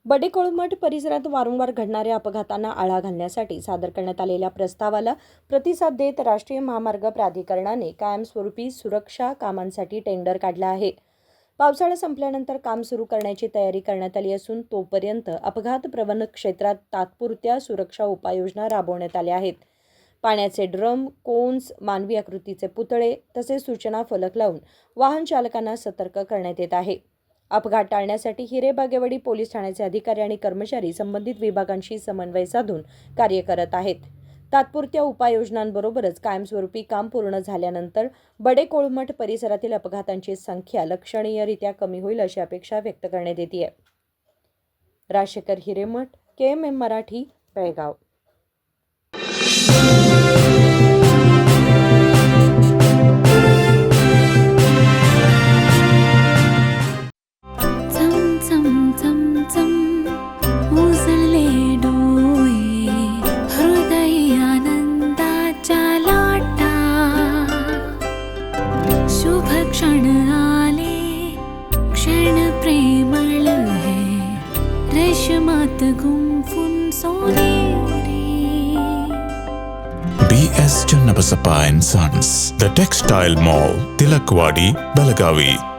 बडेकोळमठ परिसरात वारंवार घडणाऱ्या अपघातांना आळा घालण्यासाठी सादर करण्यात आलेल्या प्रस्तावाला प्रतिसाद देत राष्ट्रीय महामार्ग प्राधिकरणाने कायमस्वरूपी सुरक्षा कामांसाठी टेंडर काढला आहे. पावसाळा संपल्यानंतर काम सुरू करण्याची तयारी करण्यात आली असून तोपर्यंत अपघात प्रवण क्षेत्रात तात्पुरत्या सुरक्षा उपाययोजना राबवण्यात आल्या आहेत. पाण्याचे ड्रम, कोन्स, मानवी आकृतीचे पुतळे तसेच सूचना फलक लावून वाहन चालकांना सतर्क करण्यात येत आहे. अपघात टाळण्यासाठी हिरेबागेवाडी पोलीस ठाण्याचे अधिकारी आणि कर्मचारी संबंधित विभागांशी समन्वय साधून कार्य करत आहेत. तात्पुरत्या उपाययोजनांबरोबरच कायमस्वरूपी काम पूर्ण झाल्यानंतर बडेकोळमठ परिसरातील अपघातांची संख्या लक्षणीयरित्या कमी होईल अशी अपेक्षा व्यक्त करण्यात येते. राजशेखर हिरेमठ, KMM मराठी, बेळगाव. शुभ क्षण आले, क्षण प्रेमळ है, रेशमात गुंफून सोनेरी. BS Channabasappa and Sons, The Textile Mall, Tilakvadi, Belagavi.